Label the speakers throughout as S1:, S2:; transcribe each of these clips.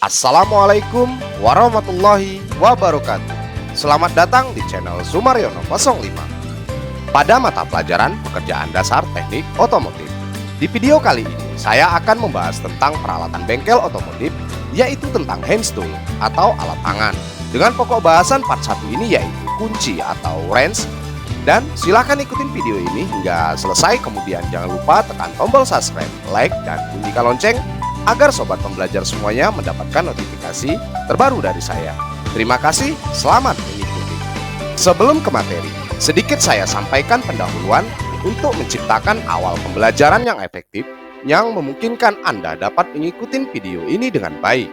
S1: Assalamualaikum warahmatullahi wabarakatuh. Selamat datang di channel Sumaryono 05. Pada mata pelajaran pekerjaan dasar teknik otomotif. Di video kali ini saya akan membahas tentang peralatan bengkel otomotif, yaitu tentang hand tool atau alat tangan. Dengan pokok bahasan part 1 ini yaitu kunci atau wrench. Dan silahkan ikutin video ini hingga selesai. Kemudian jangan lupa tekan tombol subscribe, like, dan bunyikan lonceng agar sobat pembelajar semuanya mendapatkan notifikasi terbaru dari saya. Terima kasih, selamat mengikuti. Sebelum ke materi, sedikit saya sampaikan pendahuluan untuk menciptakan awal pembelajaran yang efektif yang memungkinkan Anda dapat mengikuti video ini dengan baik.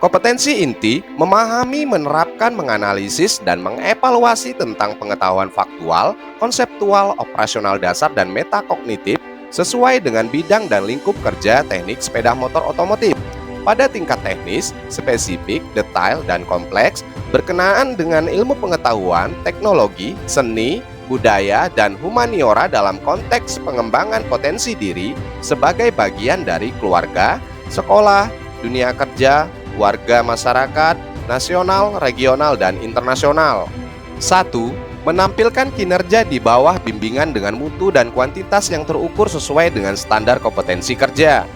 S1: Kompetensi inti memahami, menerapkan, menganalisis, dan mengevaluasi tentang pengetahuan faktual, konseptual, operasional dasar, dan metakognitif sesuai dengan bidang dan lingkup kerja teknik sepeda motor otomotif pada tingkat teknis, spesifik, detail, dan kompleks berkenaan dengan ilmu pengetahuan, teknologi, seni, budaya, dan humaniora dalam konteks pengembangan potensi diri sebagai bagian dari keluarga, sekolah, dunia kerja, warga masyarakat, nasional, regional, dan internasional. 1. Menampilkan kinerja di bawah bimbingan dengan mutu dan kuantitas yang terukur sesuai dengan standar kompetensi kerja.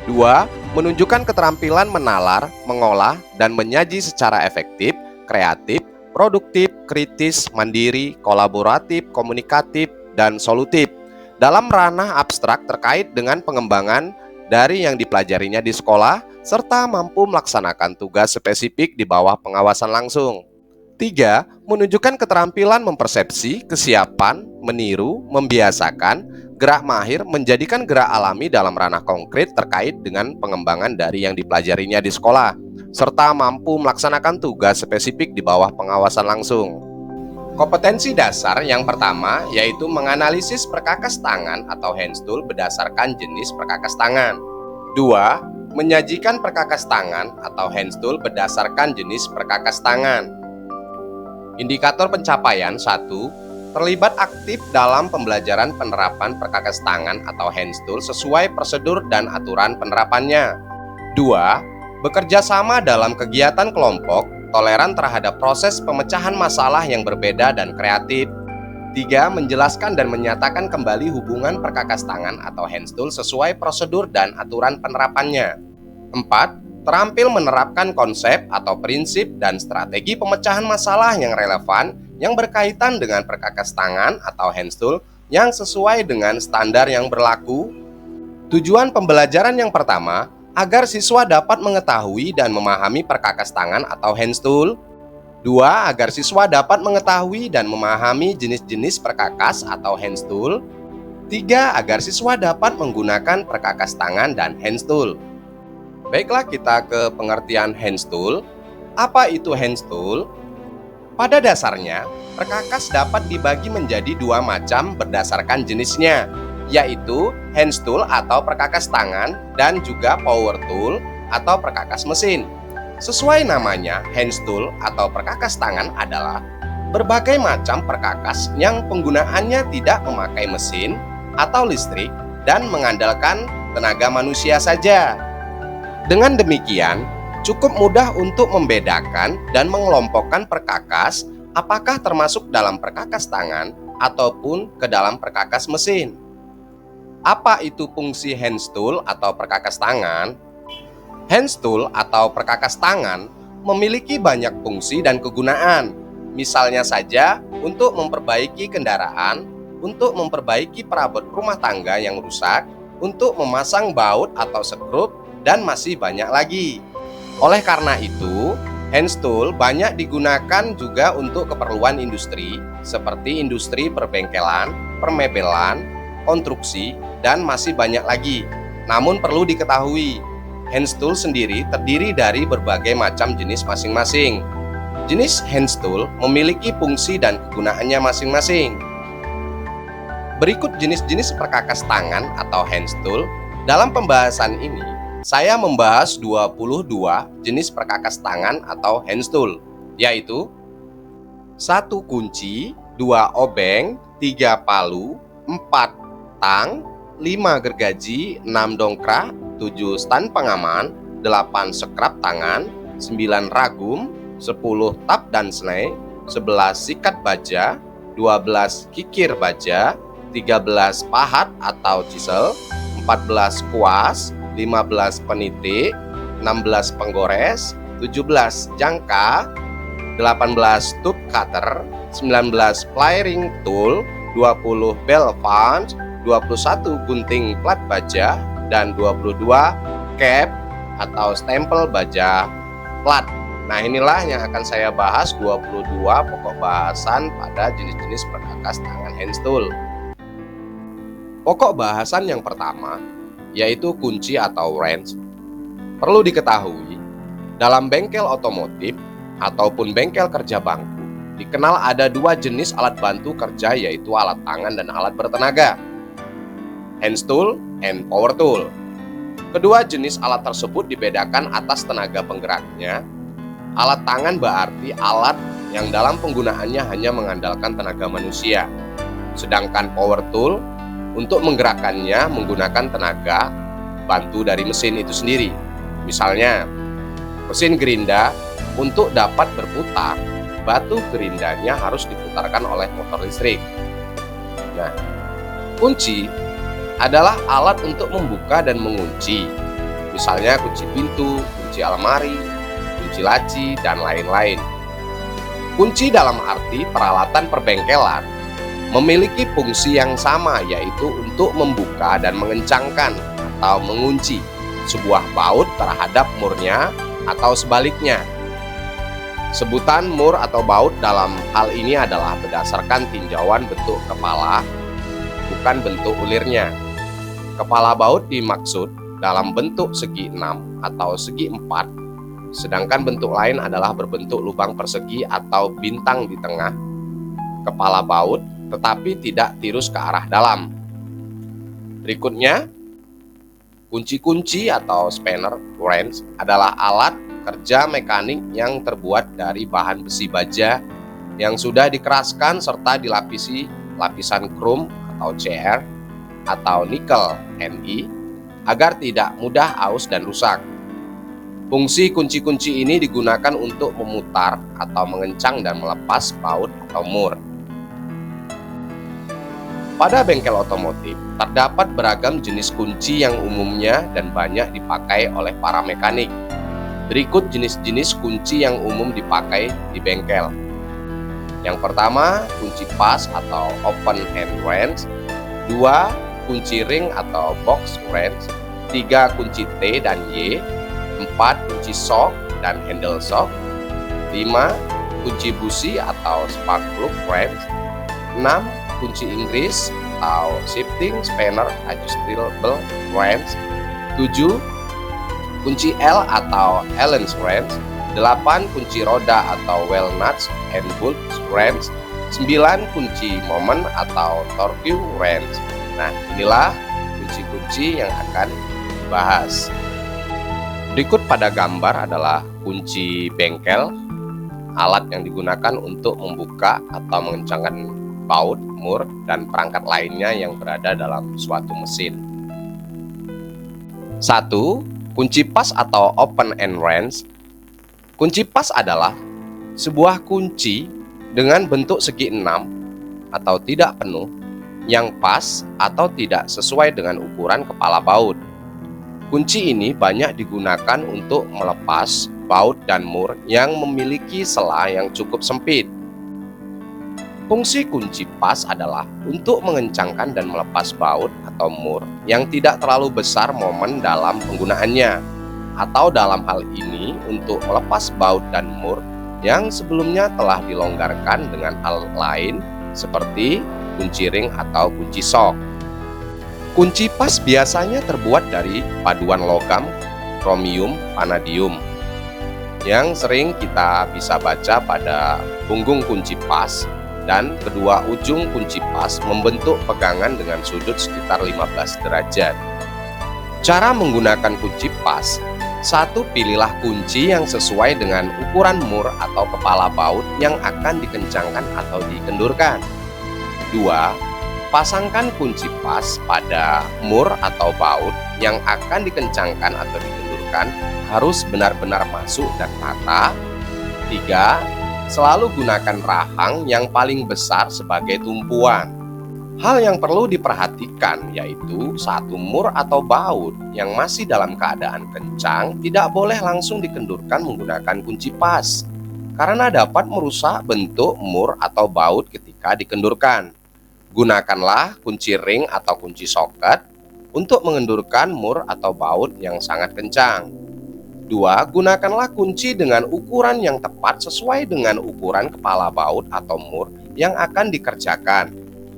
S1: 2. Menunjukkan keterampilan menalar, mengolah, dan menyaji secara efektif, kreatif, produktif, kritis, mandiri, kolaboratif, komunikatif, dan solutif dalam ranah abstrak terkait dengan pengembangan dari yang dipelajarinya di sekolah, serta mampu melaksanakan tugas spesifik di bawah pengawasan langsung. 3. Menunjukkan keterampilan mempersepsi, kesiapan, meniru, membiasakan, gerak mahir, menjadikan gerak alami dalam ranah konkret terkait dengan pengembangan dari yang dipelajarinya di sekolah, serta mampu melaksanakan tugas spesifik di bawah pengawasan langsung. Kompetensi dasar yang pertama yaitu menganalisis perkakas tangan atau hand tool berdasarkan jenis perkakas tangan. 2. Menyajikan perkakas tangan atau hand tool berdasarkan jenis perkakas tangan. Indikator pencapaian 1. Terlibat aktif dalam pembelajaran penerapan perkakas tangan atau hand tool sesuai prosedur dan aturan penerapannya. 2. Bekerja sama dalam kegiatan kelompok, toleran terhadap proses pemecahan masalah yang berbeda dan kreatif. 3. Menjelaskan dan menyatakan kembali hubungan perkakas tangan atau hand tool sesuai prosedur dan aturan penerapannya. 4. Terampil menerapkan konsep atau prinsip dan strategi pemecahan masalah yang relevan yang berkaitan dengan perkakas tangan atau hand tool yang sesuai dengan standar yang berlaku. Tujuan pembelajaran yang pertama, agar siswa dapat mengetahui dan memahami perkakas tangan atau hand tool. 2. Agar siswa dapat mengetahui dan memahami jenis-jenis perkakas atau hand tool. 3. Agar siswa dapat menggunakan perkakas tangan dan hand tool. Baiklah, kita ke pengertian hand tool. Apa itu hand tool? Pada dasarnya, perkakas dapat dibagi menjadi dua macam berdasarkan jenisnya, yaitu hand tool atau perkakas tangan dan juga power tool atau perkakas mesin. Sesuai namanya, hand tool atau perkakas tangan adalah berbagai macam perkakas yang penggunaannya tidak memakai mesin atau listrik dan mengandalkan tenaga manusia saja. Dengan demikian, cukup mudah untuk membedakan dan mengelompokkan perkakas apakah termasuk dalam perkakas tangan ataupun ke dalam perkakas mesin. Apa itu fungsi hand tool atau perkakas tangan? Hand tool atau perkakas tangan memiliki banyak fungsi dan kegunaan. Misalnya saja untuk memperbaiki kendaraan, untuk memperbaiki perabot rumah tangga yang rusak, untuk memasang baut atau skrup, dan masih banyak lagi. Oleh karena itu, hand tool banyak digunakan juga untuk keperluan industri seperti industri perbengkelan, permebelan, konstruksi, dan masih banyak lagi. Namun perlu diketahui, hand tool sendiri terdiri dari berbagai macam jenis masing-masing. Jenis hand tool memiliki fungsi dan kegunaannya masing-masing. Berikut jenis-jenis perkakas tangan atau hand tool. Dalam pembahasan ini, saya membahas 22 jenis perkakas tangan atau hand tool, yaitu 1 kunci, 2 obeng, 3 palu, 4 tang, 5 gergaji, 6 dongkrak, 7 stan pengaman, 8 sekrap tangan, 9 ragum, 10 tap dan snai, 11 sikat baja, 12 kikir baja, 13 pahat atau chisel, 14 kuas, 15 penitik, 16 penggores, 17 jangka, 18 tube cutter, 19 pliering tool, 20 bell punch, 21 gunting plat baja, dan 22 cap atau stempel baja plat. Nah, inilah yang akan saya bahas, 22 pokok bahasan pada jenis-jenis perkakas tangan hand tool. Pokok bahasan yang pertama yaitu kunci atau wrench. Perlu diketahui, dalam bengkel otomotif ataupun bengkel kerja bangku dikenal ada dua jenis alat bantu kerja, yaitu alat tangan dan alat bertenaga, hand tool and power tool. Kedua jenis alat tersebut dibedakan atas tenaga penggeraknya. Alat tangan berarti alat yang dalam penggunaannya hanya mengandalkan tenaga manusia, sedangkan power tool untuk menggerakkannya menggunakan tenaga bantu dari mesin itu sendiri. Misalnya, mesin gerinda untuk dapat berputar, batu gerindanya harus diputarkan oleh motor listrik. Nah, kunci adalah alat untuk membuka dan mengunci. Misalnya kunci pintu, kunci almari, kunci laci, dan lain-lain. Kunci dalam arti peralatan perbengkelan memiliki fungsi yang sama, yaitu untuk membuka dan mengencangkan atau mengunci sebuah baut terhadap murnya atau sebaliknya. Sebutan mur atau baut dalam hal ini adalah berdasarkan tinjauan bentuk kepala, bukan bentuk ulirnya. Kepala baut dimaksud dalam bentuk segi 6 atau segi 4, sedangkan bentuk lain adalah berbentuk lubang persegi atau bintang di tengah kepala baut, tetapi tidak tirus ke arah dalam. Berikutnya, kunci-kunci atau spanner wrench adalah alat kerja mekanik yang terbuat dari bahan besi baja yang sudah dikeraskan serta dilapisi lapisan krom atau CR atau nikel Ni agar tidak mudah aus dan rusak. Fungsi kunci-kunci ini digunakan untuk memutar atau mengencang dan melepas baut atau mur. Pada bengkel otomotif terdapat beragam jenis kunci yang umumnya dan banyak dipakai oleh para mekanik. Berikut jenis-jenis kunci yang umum dipakai di bengkel. Yang pertama, kunci pas atau open hand wrench. 2, kunci ring atau box wrench. 3, kunci T dan Y. 4, kunci shock dan handle shock. 5, kunci busi atau spark plug wrench. 6, kunci Inggris atau shifting spanner adjustable wrench. 7, kunci L atau Allen wrench. 8, kunci roda atau well nuts and bolts wrench. 9, kunci moment atau torque wrench. Nah, inilah kunci-kunci yang akan dibahas. Berikut pada gambar adalah kunci bengkel, alat yang digunakan untuk membuka atau mengencangkan baut, mur, dan perangkat lainnya yang berada dalam suatu mesin. 1. Kunci pas atau open end wrench. Kunci pas adalah sebuah kunci dengan bentuk segi 6 atau tidak penuh yang pas atau tidak sesuai dengan ukuran kepala baut. Kunci ini banyak digunakan untuk melepas baut dan mur yang memiliki sela yang cukup sempit. Fungsi kunci pas adalah untuk mengencangkan dan melepas baut atau mur yang tidak terlalu besar momen dalam penggunaannya, atau dalam hal ini untuk melepas baut dan mur yang sebelumnya telah dilonggarkan dengan hal lain seperti kunci ring atau kunci shock. Kunci pas biasanya terbuat dari paduan logam, kromium, vanadium yang sering kita bisa baca pada punggung kunci pas, dan kedua ujung kunci pas membentuk pegangan dengan sudut sekitar 15 derajat. Cara menggunakan kunci pas: 1. Pilihlah kunci yang sesuai dengan ukuran mur atau kepala baut yang akan dikencangkan atau dikendurkan. 2. Pasangkan kunci pas pada mur atau baut yang akan dikencangkan atau dikendurkan pastikan harus benar-benar masuk dan rata. 3. Selalu gunakan rahang yang paling besar sebagai tumpuan. Hal yang perlu diperhatikan yaitu saat mur atau baut yang masih dalam keadaan kencang tidak boleh langsung dikendurkan menggunakan kunci pas, karena dapat merusak bentuk mur atau baut ketika dikendurkan. Gunakanlah kunci ring atau kunci soket untuk mengendurkan mur atau baut yang sangat kencang. 2. Gunakanlah kunci dengan ukuran yang tepat sesuai dengan ukuran kepala baut atau mur yang akan dikerjakan.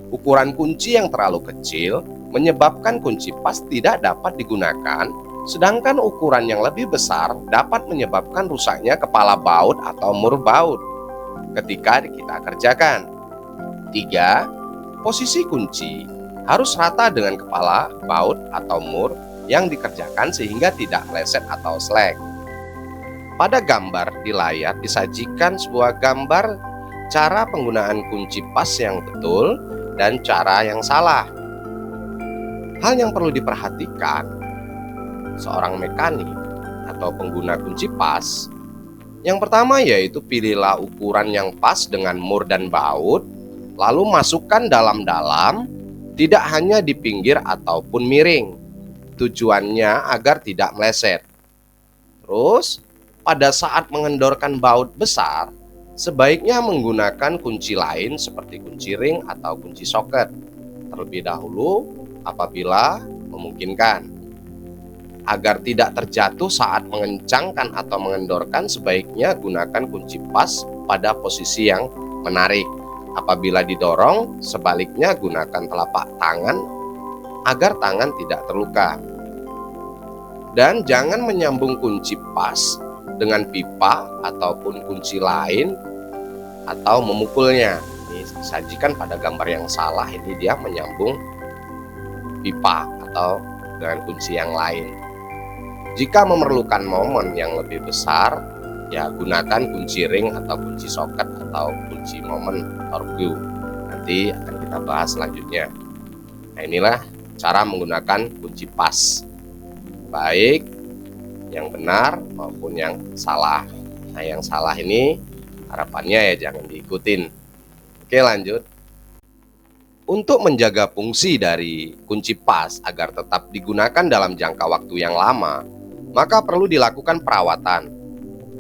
S1: Ukuran kunci yang terlalu kecil menyebabkan kunci pas tidak dapat digunakan, sedangkan ukuran yang lebih besar dapat menyebabkan rusaknya kepala baut atau mur baut ketika kita kerjakan. 3. Posisi kunci harus rata dengan kepala baut atau mur yang dikerjakan sehingga tidak meleset atau slack. Pada gambar di layar disajikan sebuah gambar cara penggunaan kunci pas yang betul dan cara yang salah. Hal yang perlu diperhatikan seorang mekanik atau pengguna kunci pas, yang pertama yaitu pilihlah ukuran yang pas dengan mur dan baut, lalu masukkan dalam-dalam, tidak hanya di pinggir ataupun miring. Tujuannya agar tidak meleset. Terus, pada saat mengendorkan baut besar, sebaiknya menggunakan kunci lain seperti kunci ring atau kunci soket terlebih dahulu apabila memungkinkan. Agar tidak terjatuh saat mengencangkan atau mengendorkan, sebaiknya gunakan kunci pas pada posisi yang menarik. Apabila didorong, sebaliknya gunakan telapak tangan agar tangan tidak terluka. Dan jangan menyambung kunci pas dengan pipa ataupun kunci lain atau memukulnya. Ini disajikan pada gambar yang salah, ini dia menyambung pipa atau dengan kunci yang lain. Jika memerlukan momen yang lebih besar, ya gunakan kunci ring atau kunci soket atau kunci momen torque. Nanti akan kita bahas selanjutnya. Nah, inilah cara menggunakan kunci pas, baik yang benar maupun yang salah. Nah, yang salah ini harapannya ya jangan diikutin. Oke, lanjut. Untuk menjaga fungsi dari kunci pas agar tetap digunakan dalam jangka waktu yang lama, maka perlu dilakukan perawatan.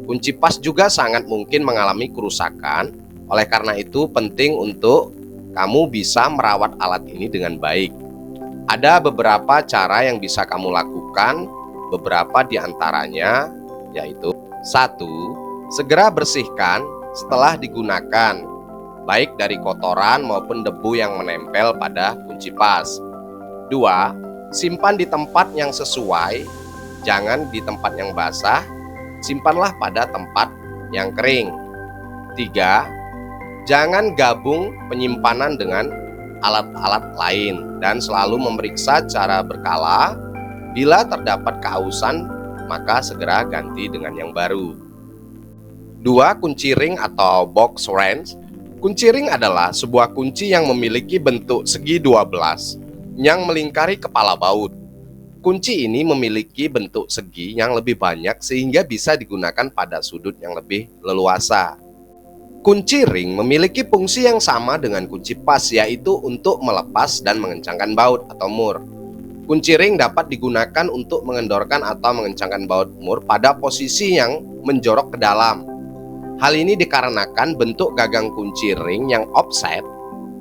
S1: Kunci pas juga sangat mungkin mengalami kerusakan, oleh karena itu penting untuk kamu bisa merawat alat ini dengan baik. Ada beberapa cara yang bisa kamu lakukan, beberapa di antaranya yaitu: 1. Segera bersihkan setelah digunakan, baik dari kotoran maupun debu yang menempel pada kunci pas. 2. Simpan di tempat yang sesuai, jangan di tempat yang basah, simpanlah pada tempat yang kering. 3. Jangan gabung penyimpanan dengan alat-alat lain dan selalu memeriksa secara berkala. Bila terdapat keausan, maka segera ganti dengan yang baru. 2. Kunci ring atau box wrench. Kunci ring adalah sebuah kunci yang memiliki bentuk segi 12 yang melingkari kepala baut. Kunci ini memiliki bentuk segi yang lebih banyak sehingga bisa digunakan pada sudut yang lebih leluasa. Kunci ring memiliki fungsi yang sama dengan kunci pas, yaitu untuk melepas dan mengencangkan baut atau mur. Kunci ring dapat digunakan untuk mengendorkan atau mengencangkan baut mur pada posisi yang menjorok ke dalam. Hal ini dikarenakan bentuk gagang kunci ring yang offset.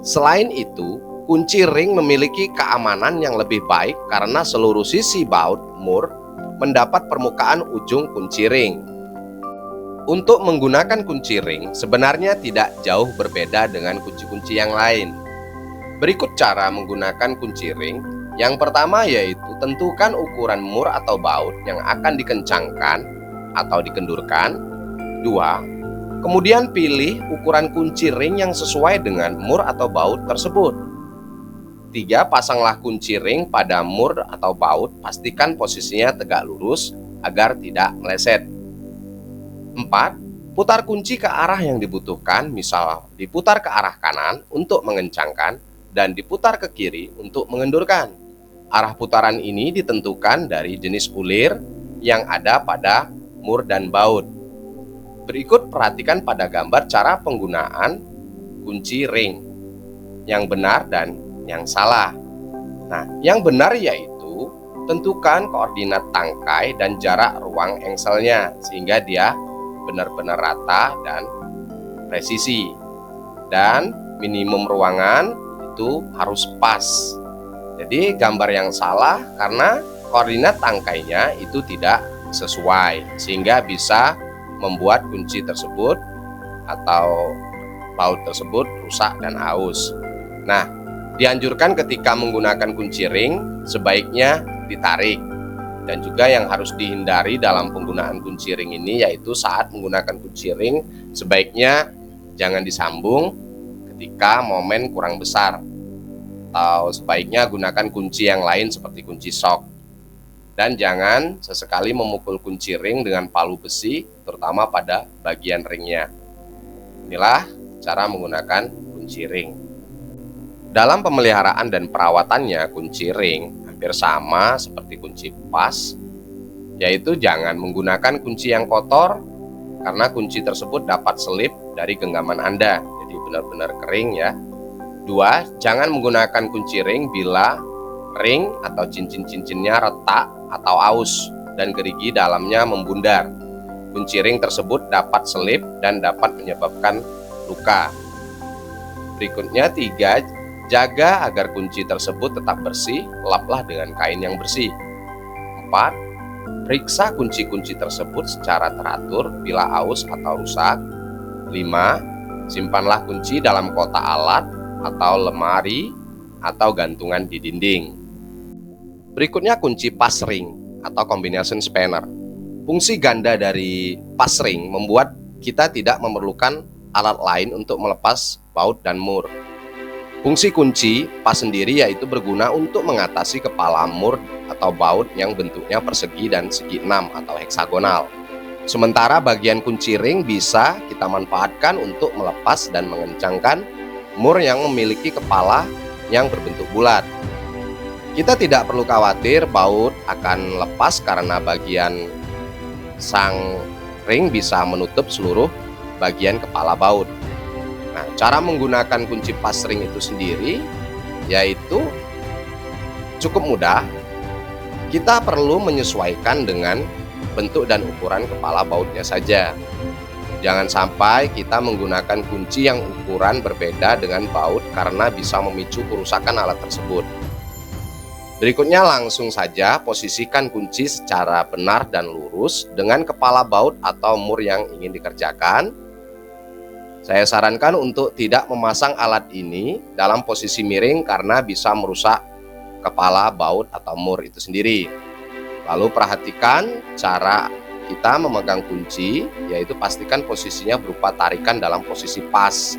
S1: Selain itu, kunci ring memiliki keamanan yang lebih baik karena seluruh sisi baut mur mendapat permukaan ujung kunci ring. Untuk menggunakan kunci ring sebenarnya tidak jauh berbeda dengan kunci-kunci yang lain. Berikut cara menggunakan kunci ring. Yang pertama yaitu tentukan ukuran mur atau baut yang akan dikencangkan atau dikendurkan. 2. Kemudian pilih ukuran kunci ring yang sesuai dengan mur atau baut tersebut. 3. Pasanglah kunci ring pada mur atau baut, pastikan posisinya tegak lurus agar tidak meleset. 4. Putar kunci ke arah yang dibutuhkan, misal diputar ke arah kanan untuk mengencangkan dan diputar ke kiri untuk mengendurkan. Arah putaran ini ditentukan dari jenis ulir, yang ada pada mur dan baut. Berikut perhatikan pada gambar cara penggunaan kunci ring yang benar dan yang salah. Nah, yang benar yaitu tentukan koordinat tangkai dan jarak ruang engselnya sehingga dia benar-benar rata dan presisi. Dan minimum ruangan itu harus pas. Jadi gambar yang salah karena koordinat tangkainya itu tidak sesuai sehingga bisa membuat kunci tersebut atau baut tersebut rusak dan aus. Nah, dianjurkan ketika menggunakan kunci ring sebaiknya ditarik. Dan juga yang harus dihindari dalam penggunaan kunci ring ini yaitu saat menggunakan kunci ring sebaiknya jangan disambung ketika momen kurang besar, atau sebaiknya gunakan kunci yang lain seperti kunci sok. Dan jangan sesekali memukul kunci ring dengan palu besi, terutama pada bagian ringnya. Inilah cara menggunakan kunci ring. Dalam pemeliharaan dan perawatannya, kunci ring hampir sama seperti kunci pas, yaitu jangan menggunakan kunci yang kotor, karena kunci tersebut dapat selip dari genggaman Anda, jadi benar-benar kering ya. 2. Jangan menggunakan kunci ring bila ring atau cincin-cincinnya retak atau aus dan gerigi dalamnya membundar. Kunci ring tersebut dapat selip dan dapat menyebabkan luka. Berikutnya 3. Jaga agar kunci tersebut tetap bersih, laplah dengan kain yang bersih. 4. Periksa kunci-kunci tersebut secara teratur bila aus atau rusak. 5. Simpanlah kunci dalam kotak alat atau lemari atau gantungan di dinding. Berikutnya kunci pas ring atau combination spanner. Fungsi ganda dari pas ring membuat kita tidak memerlukan alat lain untuk melepas baut dan mur. Fungsi kunci pas sendiri yaitu berguna untuk mengatasi kepala mur atau baut yang bentuknya persegi dan segi 6 atau heksagonal. Sementara bagian kunci ring bisa kita manfaatkan untuk melepas dan mengencangkan mur yang memiliki kepala yang berbentuk bulat. Kita tidak perlu khawatir baut akan lepas karena bagian sang ring bisa menutup seluruh bagian kepala baut. Nah, cara menggunakan kunci pas ring itu sendiri yaitu cukup mudah. Kita perlu menyesuaikan dengan bentuk dan ukuran kepala bautnya saja. Jangan sampai kita menggunakan kunci yang ukuran berbeda dengan baut karena bisa memicu kerusakan alat tersebut. Berikutnya langsung saja posisikan kunci secara benar dan lurus dengan kepala baut atau mur yang ingin dikerjakan. Saya sarankan untuk tidak memasang alat ini dalam posisi miring karena bisa merusak kepala baut atau mur itu sendiri. Lalu perhatikan cara kita memegang kunci, yaitu pastikan posisinya berupa tarikan dalam posisi pas.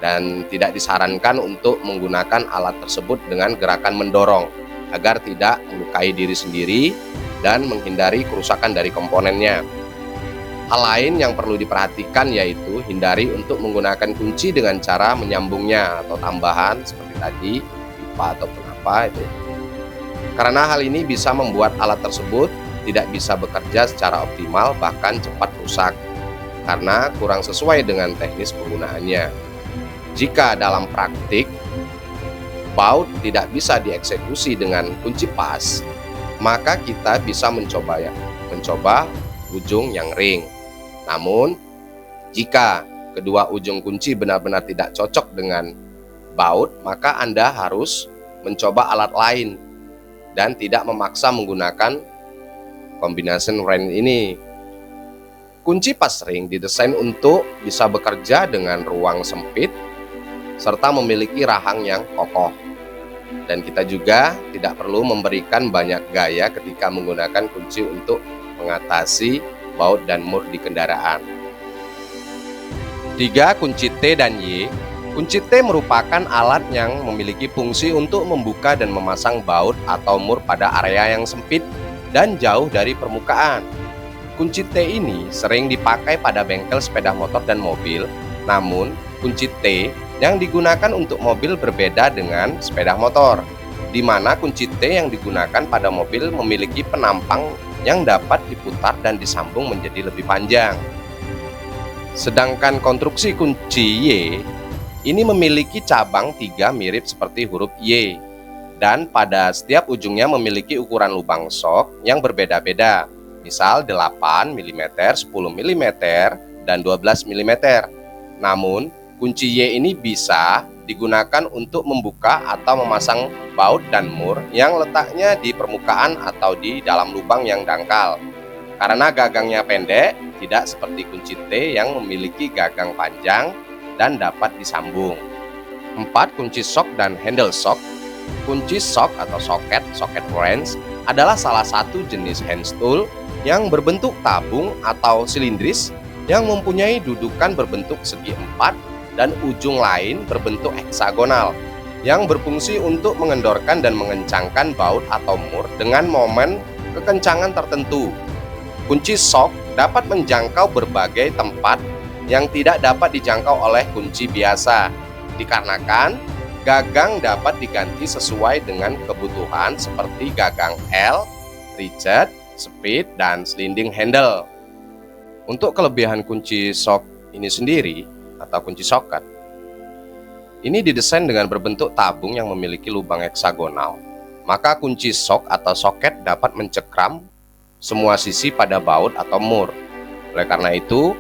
S1: Dan tidak disarankan untuk menggunakan alat tersebut dengan gerakan mendorong agar tidak melukai diri sendiri dan menghindari kerusakan dari komponennya. Hal lain yang perlu diperhatikan yaitu hindari untuk menggunakan kunci dengan cara menyambungnya atau tambahan seperti tadi, pipa ataupun apa itu. Karena hal ini bisa membuat alat tersebut tidak bisa bekerja secara optimal, bahkan cepat rusak karena kurang sesuai dengan teknis penggunaannya. Jika dalam praktik baut tidak bisa dieksekusi dengan kunci pas, maka kita bisa mencoba ujung yang ring. Namun, jika kedua ujung kunci benar-benar tidak cocok dengan baut, maka Anda harus mencoba alat lain dan tidak memaksa menggunakan combination ring ini. Kunci pas ring didesain untuk bisa bekerja dengan ruang sempit serta memiliki rahang yang kokoh. Dan kita juga tidak perlu memberikan banyak gaya ketika menggunakan kunci untuk mengatasi baut dan mur di kendaraan. 3. Kunci T dan Y. Kunci T merupakan alat yang memiliki fungsi untuk membuka dan memasang baut atau mur pada area yang sempit dan jauh dari permukaan. Kunci T ini sering dipakai pada bengkel sepeda motor dan mobil, namun kunci T yang digunakan untuk mobil berbeda dengan sepeda motor, di mana kunci T yang digunakan pada mobil memiliki penampang yang dapat diputar dan disambung menjadi lebih panjang. Sedangkan konstruksi kunci Y ini memiliki cabang 3 mirip seperti huruf Y, dan pada setiap ujungnya memiliki ukuran lubang sok yang berbeda-beda, misal 8 mm, 10 mm, dan 12 mm. Namun, kunci Y ini bisa digunakan untuk membuka atau memasang baut dan mur yang letaknya di permukaan atau di dalam lubang yang dangkal. Karena gagangnya pendek, tidak seperti kunci T yang memiliki gagang panjang dan dapat disambung. 4. Kunci sok dan handle sok. Kunci sok atau socket wrench adalah salah satu jenis hand tool yang berbentuk tabung atau silindris yang mempunyai dudukan berbentuk segi empat dan ujung lain berbentuk heksagonal yang berfungsi untuk mengendorkan dan mengencangkan baut atau mur dengan momen kekencangan tertentu. Kunci sok dapat menjangkau berbagai tempat yang tidak dapat dijangkau oleh kunci biasa, dikarenakan gagang dapat diganti sesuai dengan kebutuhan seperti gagang L, ratchet, speed, dan sliding handle. Untuk kelebihan kunci sok ini sendiri atau kunci socket, ini didesain dengan berbentuk tabung yang memiliki lubang heksagonal. Maka kunci sok atau soket dapat mencekram semua sisi pada baut atau mur. Oleh karena itu,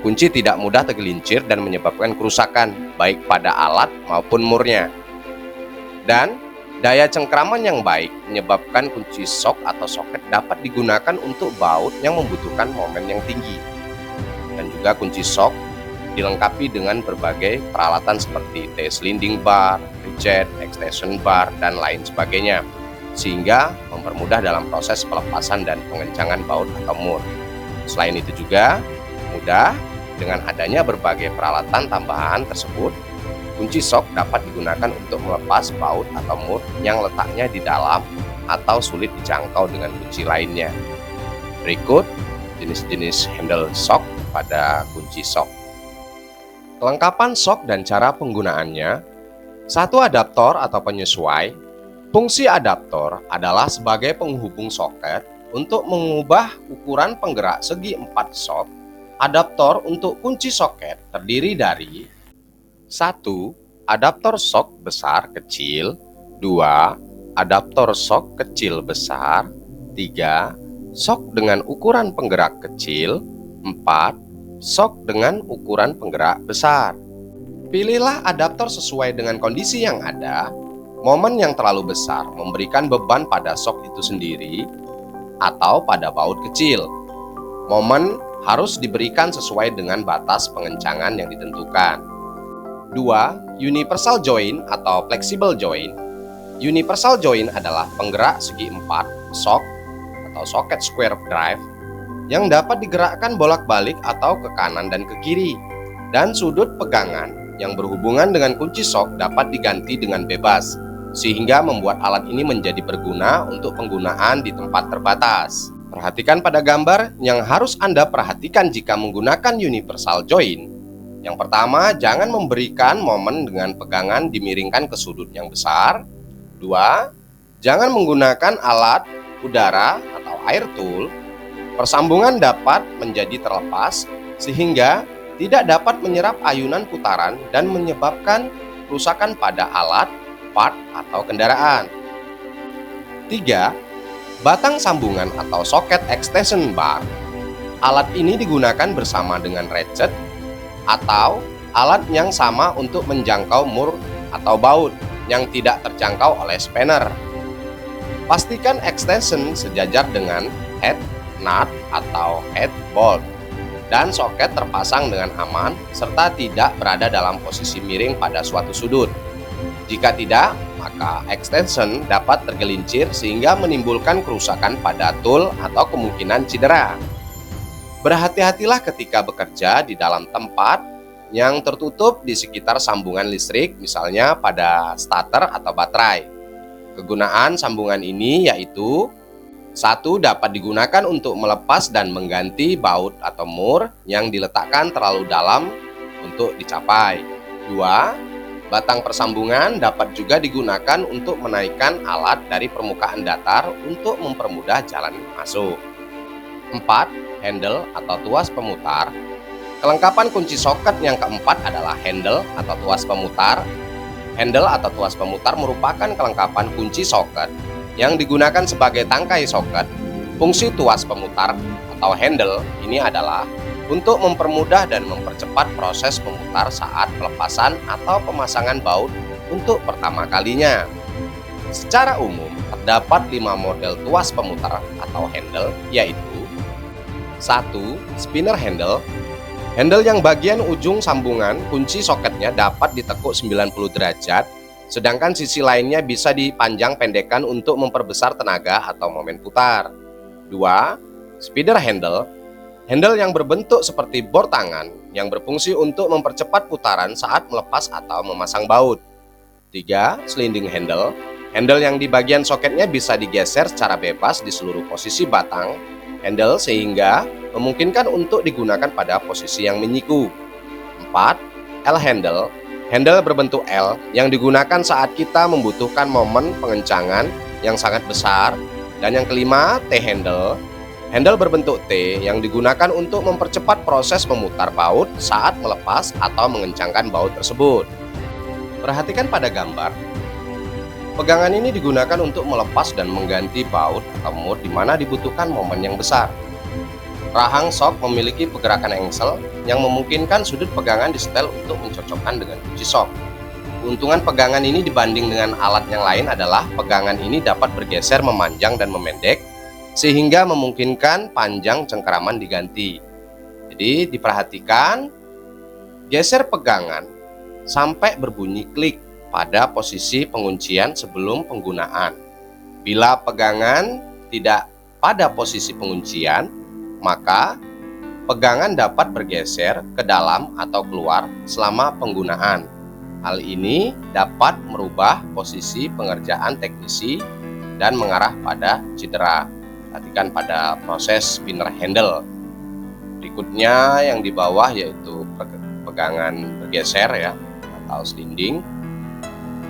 S1: kunci tidak mudah tergelincir dan menyebabkan kerusakan baik pada alat maupun murnya. Dan daya cengkraman yang baik menyebabkan kunci sok atau soket dapat digunakan untuk baut yang membutuhkan momen yang tinggi. Dan juga kunci sok dilengkapi dengan berbagai peralatan seperti T-sliding bar, ratchet, extension bar, dan lain sebagainya, sehingga mempermudah dalam proses pelepasan dan pengencangan baut atau mur. Selain itu juga mudah dengan adanya berbagai peralatan tambahan tersebut, kunci sok dapat digunakan untuk melepas baut atau mur yang letaknya di dalam atau sulit dijangkau dengan kunci lainnya. Berikut jenis-jenis handle sok pada kunci sok. Kelengkapan sok dan cara penggunaannya. 1. Adaptor atau penyesuai. Fungsi adaptor adalah sebagai penghubung soket untuk mengubah ukuran penggerak segi 4 sok. Adaptor untuk kunci soket terdiri dari 1. Adaptor sok besar kecil. 2. Adaptor sok kecil besar. 3. Sok dengan ukuran penggerak kecil. 4. Sok dengan ukuran penggerak besar. Pilihlah adaptor sesuai dengan kondisi yang ada. Momen yang terlalu besar memberikan beban pada sok itu sendiri atau pada baut kecil. Momen harus diberikan sesuai dengan batas pengencangan yang ditentukan. 2. Universal joint atau flexible joint. Universal joint adalah penggerak segi 4 sok atau socket square drive yang dapat digerakkan bolak-balik atau ke kanan dan ke kiri, dan sudut pegangan yang berhubungan dengan kunci sok dapat diganti dengan bebas, sehingga membuat alat ini menjadi berguna untuk penggunaan di tempat terbatas. Perhatikan pada gambar yang harus Anda perhatikan jika menggunakan universal joint. Yang pertama, jangan memberikan momen dengan pegangan dimiringkan ke sudut yang besar. 2. Jangan menggunakan alat udara atau air tool. Persambungan dapat menjadi terlepas sehingga tidak dapat menyerap ayunan putaran dan menyebabkan kerusakan pada alat, part, atau kendaraan. 3. Batang sambungan atau socket extension bar. Alat ini digunakan bersama dengan ratchet atau alat yang sama untuk menjangkau mur atau baut yang tidak terjangkau oleh spanner. Pastikan extension sejajar dengan head nut atau head bolt dan soket terpasang dengan aman serta tidak berada dalam posisi miring pada suatu sudut. Jika tidak, maka extension dapat tergelincir sehingga menimbulkan kerusakan pada tool atau kemungkinan cedera. Berhati-hatilah ketika bekerja di dalam tempat yang tertutup di sekitar sambungan listrik, misalnya pada starter atau baterai. Kegunaan sambungan ini yaitu: 1. Dapat digunakan untuk melepas dan mengganti baut atau mur yang diletakkan terlalu dalam untuk dicapai. 2. Batang persambungan dapat juga digunakan untuk menaikkan alat dari permukaan datar untuk mempermudah jalan masuk. 4. Handle atau tuas pemutar. Kelengkapan kunci soket yang keempat adalah handle atau tuas pemutar. Handle atau tuas pemutar merupakan kelengkapan kunci soket yang digunakan sebagai tangkai soket. Fungsi tuas pemutar atau handle ini adalah untuk mempermudah dan mempercepat proses memutar saat pelepasan atau pemasangan baut untuk pertama kalinya. Secara umum, terdapat 5 model tuas pemutar atau handle, yaitu 1. Spinner handle. Handle yang bagian ujung sambungan kunci soketnya dapat ditekuk 90 derajat, sedangkan sisi lainnya bisa dipanjang pendekkan untuk memperbesar tenaga atau momen putar. 2. Spider handle. Handle yang berbentuk seperti bor tangan yang berfungsi untuk mempercepat putaran saat melepas atau memasang baut. 3. Sliding handle. Handle yang di bagian soketnya bisa digeser secara bebas di seluruh posisi batang handle sehingga memungkinkan untuk digunakan pada posisi yang menyiku. 4. L handle. Handle berbentuk L yang digunakan saat kita membutuhkan momen pengencangan yang sangat besar. Dan yang kelima, T handle. Handle berbentuk T yang digunakan untuk mempercepat proses memutar baut saat melepas atau mengencangkan baut tersebut. Perhatikan pada gambar. Pegangan ini digunakan untuk melepas dan mengganti baut atau mur di mana dibutuhkan momen yang besar. Rahang sok memiliki pergerakan engsel yang memungkinkan sudut pegangan disetel untuk mencocokkan dengan kunci sok. Keuntungan pegangan ini dibanding dengan alat yang lain adalah pegangan ini dapat bergeser memanjang dan memendek sehingga memungkinkan panjang cengkeraman diganti. Jadi diperhatikan, geser pegangan sampai berbunyi klik pada posisi penguncian sebelum penggunaan. Bila pegangan tidak pada posisi penguncian, maka pegangan dapat bergeser ke dalam atau keluar selama penggunaan. Hal ini dapat merubah posisi pengerjaan teknisi dan mengarah pada cedera. Perhatikan pada proses spinner handle. Berikutnya yang di bawah yaitu pegangan bergeser ya atau sliding.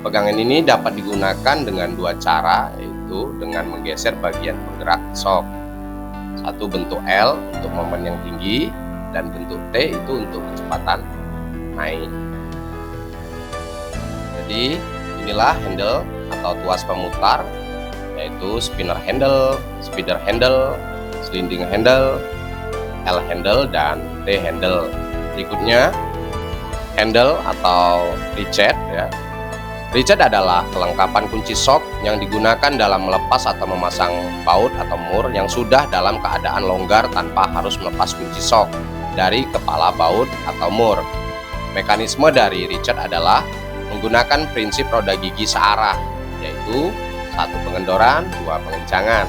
S1: Pegangan ini dapat digunakan dengan dua cara, yaitu dengan menggeser bagian penggerak sok. Satu bentuk L untuk momen yang tinggi dan bentuk T itu untuk kecepatan naik. Jadi inilah handle atau tuas pemutar, yaitu spinner handle, spider handle, sliding handle, L handle, dan T handle. Berikutnya handle atau ratchet ya. Ratchet adalah kelengkapan kunci sok yang digunakan dalam melepas atau memasang baut atau mur yang sudah dalam keadaan longgar tanpa harus melepas kunci sok dari kepala baut atau mur. Mekanisme dari ratchet adalah menggunakan prinsip roda gigi searah, yaitu 1 pengendoran, 2 pengencangan.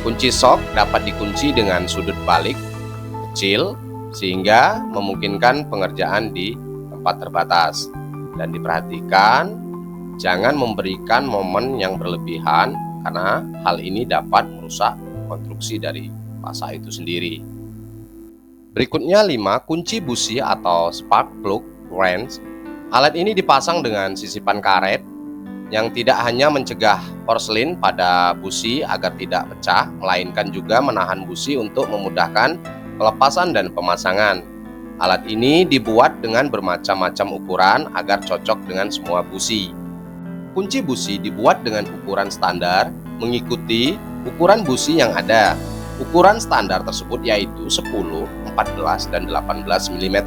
S1: Kunci sok dapat dikunci dengan sudut balik kecil sehingga memungkinkan pengerjaan di tempat terbatas. Dan diperhatikan, jangan memberikan momen yang berlebihan karena hal ini dapat merusak konstruksi dari pasa itu sendiri. Berikutnya 5. Kunci busi atau spark plug wrench. Alat ini dipasang dengan sisipan karet yang tidak hanya mencegah porselin pada busi agar tidak pecah, melainkan juga menahan busi untuk memudahkan pelepasan dan pemasangan. Alat ini dibuat dengan bermacam-macam ukuran agar cocok dengan semua busi. Kunci busi dibuat dengan ukuran standar mengikuti ukuran busi yang ada. Ukuran standar tersebut yaitu 10, 14, dan 18 mm.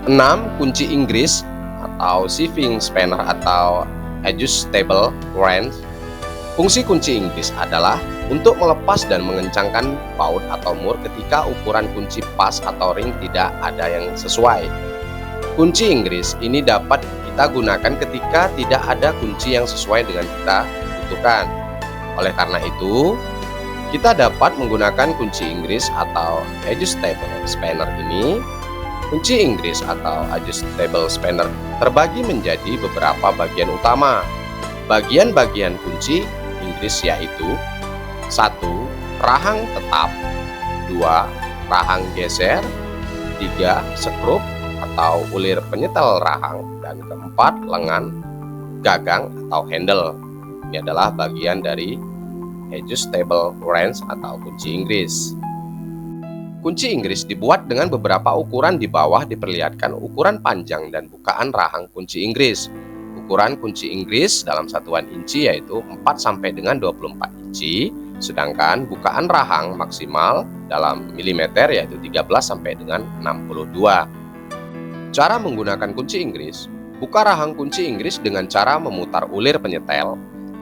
S1: 6. Kunci Inggris atau sheathing spanner atau adjustable wrench. Fungsi kunci Inggris adalah untuk melepas dan mengencangkan baut atau mur ketika ukuran kunci pas atau ring tidak ada yang sesuai. Kunci Inggris ini dapat kita gunakan ketika tidak ada kunci yang sesuai dengan kita butuhkan. Oleh karena itu, kita dapat menggunakan kunci Inggris atau adjustable spanner ini. Kunci Inggris atau adjustable spanner terbagi menjadi beberapa bagian utama. Bagian-bagian kunci Inggris yaitu 1. Rahang tetap, 2. Rahang geser, 3. Skrup atau ulir penyetel rahang, dan keempat lengan gagang atau handle. Ini adalah bagian dari adjustable wrench atau kunci Inggris. Kunci Inggris dibuat dengan beberapa ukuran. Di bawah diperlihatkan ukuran panjang dan bukaan rahang kunci Inggris. Ukuran kunci Inggris dalam satuan inci yaitu 4 sampai dengan 24 inci, sedangkan bukaan rahang maksimal dalam milimeter yaitu 13 sampai dengan 62. Cara menggunakan kunci Inggris: buka rahang kunci Inggris dengan cara memutar ulir penyetel.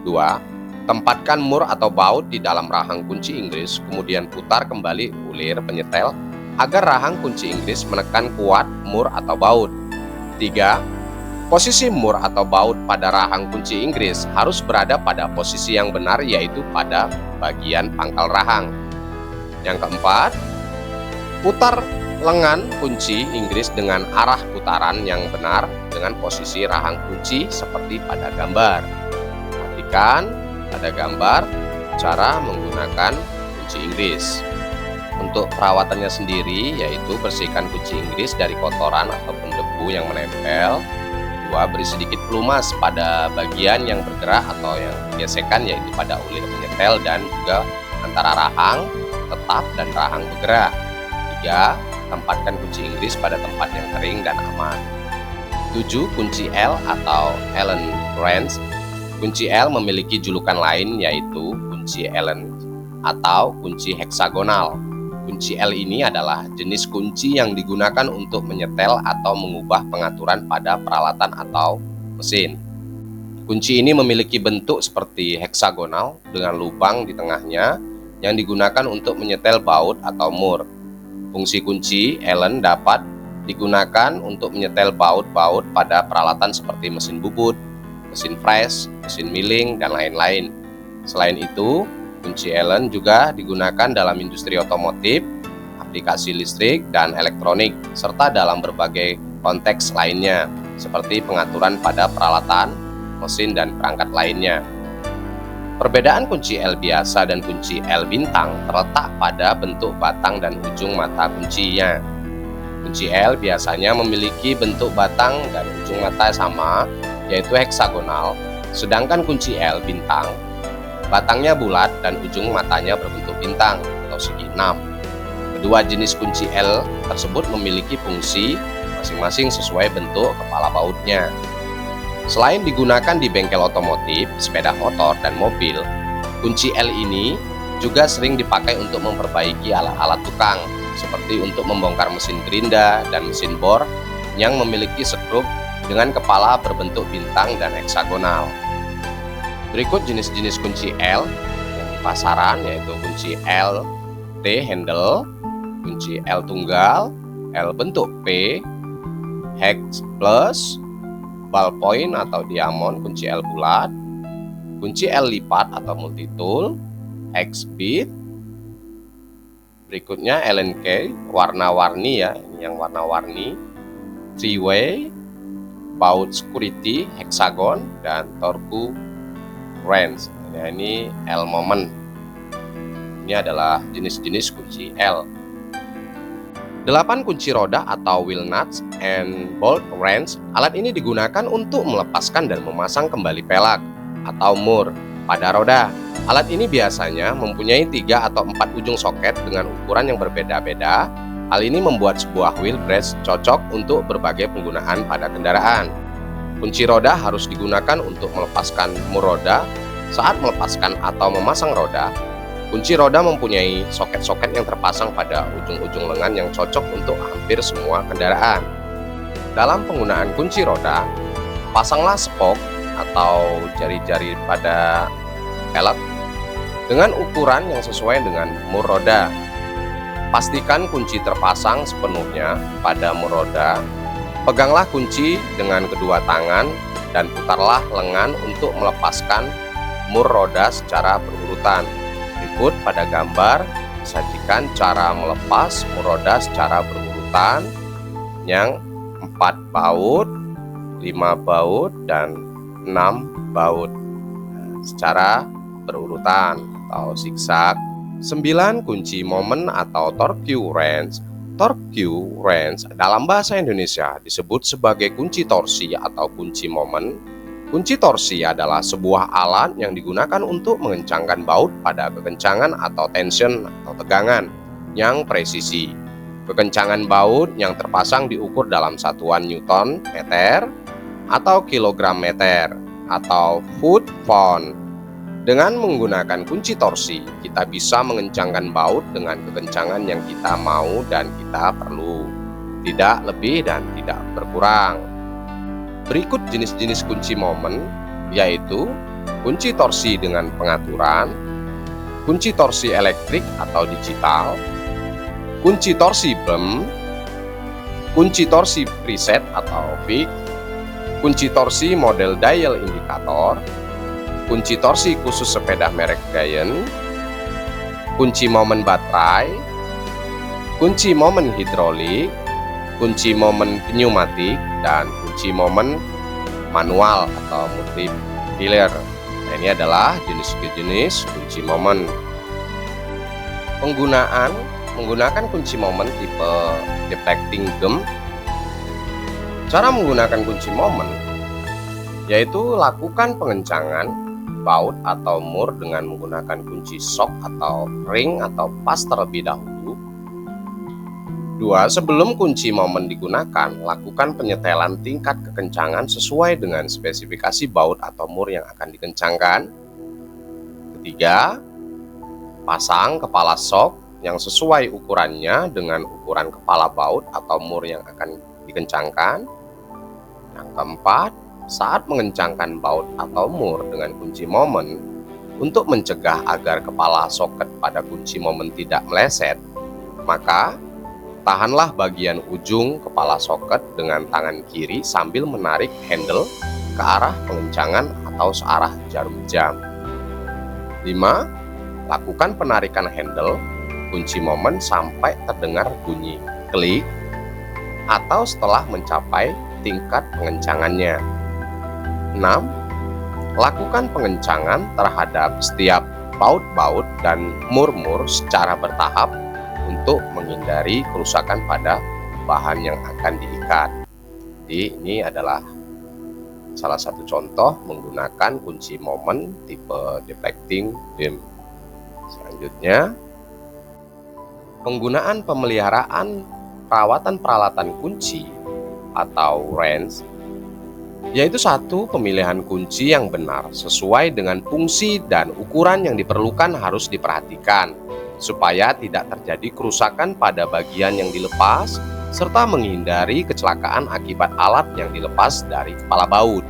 S1: 2. Tempatkan mur atau baut di dalam rahang kunci Inggris, kemudian putar kembali ulir penyetel agar rahang kunci Inggris menekan kuat mur atau baut. 3. Posisi mur atau baut pada rahang kunci Inggris harus berada pada posisi yang benar, yaitu pada bagian pangkal rahang. Yang keempat, putar lengan kunci Inggris dengan arah putaran yang benar dengan posisi rahang kunci seperti pada gambar. Perhatikan pada gambar cara menggunakan kunci Inggris. Untuk perawatannya sendiri yaitu bersihkan kunci Inggris dari kotoran ataupun debu yang menempel. 2. Beri sedikit pelumas pada bagian yang bergerak atau yang gesekan yaitu pada ulir penyetel dan juga antara rahang tetap dan rahang bergerak. 3. Tempatkan kunci Inggris pada tempat yang kering dan aman. 7. Kunci L atau Allen wrench. Kunci L memiliki julukan lain yaitu kunci Allen atau kunci heksagonal. Kunci L ini adalah jenis kunci yang digunakan untuk menyetel atau mengubah pengaturan pada peralatan atau mesin. Kunci ini memiliki bentuk seperti heksagonal dengan lubang di tengahnya yang digunakan untuk menyetel baut atau mur. Fungsi kunci Allen dapat digunakan untuk menyetel baut-baut pada peralatan seperti mesin bubut, mesin press, mesin milling, dan lain-lain. Selain itu, kunci Allen juga digunakan dalam industri otomotif, aplikasi listrik dan elektronik, serta dalam berbagai konteks lainnya, seperti pengaturan pada peralatan, mesin, dan perangkat lainnya. Perbedaan kunci L biasa dan kunci L bintang terletak pada bentuk batang dan ujung mata kuncinya. Kunci L biasanya memiliki bentuk batang dan ujung mata sama, yaitu heksagonal, sedangkan kunci L bintang batangnya bulat dan ujung matanya berbentuk bintang atau segi 6. Kedua jenis kunci L tersebut memiliki fungsi masing-masing sesuai bentuk kepala bautnya. Selain digunakan di bengkel otomotif, sepeda motor, dan mobil, kunci L ini juga sering dipakai untuk memperbaiki alat-alat tukang, seperti untuk membongkar mesin gerinda dan mesin bor yang memiliki skrup dengan kepala berbentuk bintang dan heksagonal. Berikut jenis-jenis kunci L yang di pasaran yaitu kunci L T handle, kunci L tunggal, L bentuk P, hex plus, ballpoint atau diamond, kunci L bulat, kunci L lipat atau multitool, hex bit. Berikutnya Allen key warna-warni ya, ini yang warna-warni, three way, baut security, hexagon, dan torque wrench. Ya, ini L moment. Ini adalah jenis-jenis kunci L. 8 kunci roda atau wheel nuts and bolt wrench. Alat ini digunakan untuk melepaskan dan memasang kembali pelak atau mur pada roda. Alat ini biasanya mempunyai 3 atau 4 ujung soket dengan ukuran yang berbeda-beda. Hal ini membuat sebuah wheel brace cocok untuk berbagai penggunaan pada kendaraan. Kunci roda harus digunakan untuk melepaskan mur roda. Saat melepaskan atau memasang roda, kunci roda mempunyai soket-soket yang terpasang pada ujung-ujung lengan yang cocok untuk hampir semua kendaraan. Dalam penggunaan kunci roda, pasanglah spok atau jari-jari pada pelek dengan ukuran yang sesuai dengan mur roda. Pastikan kunci terpasang sepenuhnya pada mur roda. Peganglah kunci dengan kedua tangan dan putarlah lengan untuk melepaskan mur roda secara berurutan. Berikut pada gambar disajikan cara melepas mur roda secara berurutan yang 4 baut, 5 baut, dan 6 baut secara berurutan atau zigzag. 9 kunci moment atau torque wrench. Torque wrench dalam bahasa Indonesia disebut sebagai kunci torsi atau kunci moment. Kunci torsi adalah sebuah alat yang digunakan untuk mengencangkan baut pada kekencangan atau tension atau tegangan yang presisi. Kekencangan baut yang terpasang diukur dalam satuan Newton meter atau kilogram meter atau foot pound. Dengan menggunakan kunci torsi, kita bisa mengencangkan baut dengan kekencangan yang kita mau dan kita perlu, tidak lebih dan tidak berkurang. Berikut jenis-jenis kunci momen, yaitu kunci torsi dengan pengaturan, kunci torsi elektrik atau digital, kunci torsi bem, kunci torsi preset atau fix, kunci torsi model dial indikator, kunci torsi khusus sepeda merek Giant, kunci momen baterai, kunci momen hidrolik, kunci momen pneumatik, dan kunci momen manual atau multiplier. Nah, ini adalah jenis-jenis kunci momen. Menggunakan kunci momen tipe deflecting gem. Cara menggunakan kunci momen yaitu lakukan pengencangan baut atau mur dengan menggunakan kunci shock atau ring atau pas terlebih dahulu. 2. Sebelum kunci momen digunakan, lakukan penyetelan tingkat kekencangan sesuai dengan spesifikasi baut atau mur yang akan dikencangkan. 3. Pasang kepala shock yang sesuai ukurannya dengan ukuran kepala baut atau mur yang akan dikencangkan. Yang 4. Saat mengencangkan baut atau mur dengan kunci momen, untuk mencegah agar kepala soket pada kunci momen tidak meleset, maka tahanlah bagian ujung kepala soket dengan tangan kiri sambil menarik handle ke arah pengencangan atau searah jarum jam. 5. Lakukan penarikan handle kunci momen sampai terdengar bunyi klik atau setelah mencapai tingkat pengencangannya. 6. Lakukan pengencangan terhadap setiap baut-baut dan mur-mur secara bertahap untuk menghindari kerusakan pada bahan yang akan diikat. Jadi ini adalah salah satu contoh menggunakan kunci momen tipe deflecting beam. Selanjutnya, penggunaan pemeliharaan perawatan peralatan kunci atau wrench, yaitu satu pemilihan kunci yang benar sesuai dengan fungsi dan ukuran yang diperlukan harus diperhatikan supaya tidak terjadi kerusakan pada bagian yang dilepas serta menghindari kecelakaan akibat alat yang dilepas dari kepala baut.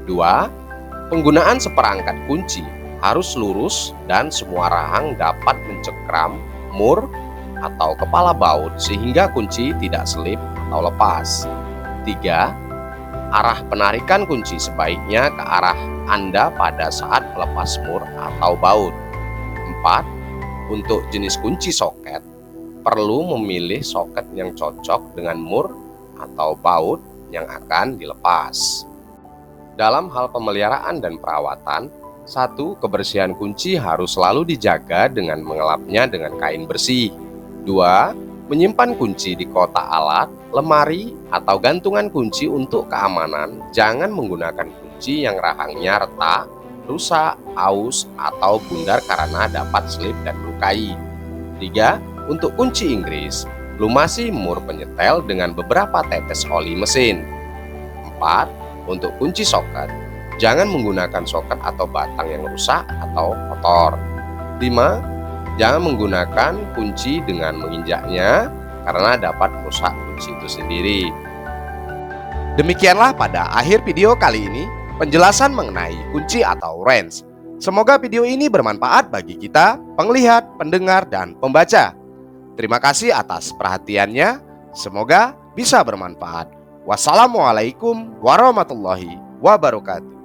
S1: 2. Penggunaan seperangkat kunci harus lurus dan semua rahang dapat mencengkram mur atau kepala baut sehingga kunci tidak selip atau lepas. 3. Arah penarikan kunci sebaiknya ke arah Anda pada saat melepas mur atau baut. 4. Untuk jenis kunci soket, perlu memilih soket yang cocok dengan mur atau baut yang akan dilepas. Dalam hal pemeliharaan dan perawatan, 1. Kebersihan kunci harus selalu dijaga dengan mengelapnya dengan kain bersih. 2. Menyimpan kunci di kotak alat, lemari, atau gantungan kunci untuk keamanan. Jangan menggunakan kunci yang rahangnya retak, rusak, aus, atau bundar karena dapat selip dan melukai. 3. Untuk kunci Inggris, lumasi mur penyetel dengan beberapa tetes oli mesin. 4. Untuk kunci soket, jangan menggunakan soket atau batang yang rusak atau kotor. 5. Jangan menggunakan kunci dengan menginjaknya karena dapat merusak kunci itu sendiri. Demikianlah pada akhir video kali ini penjelasan mengenai kunci atau wrench. Semoga video ini bermanfaat bagi kita, penglihat, pendengar, dan pembaca. Terima kasih atas perhatiannya. Semoga bisa bermanfaat. Wassalamualaikum warahmatullahi wabarakatuh.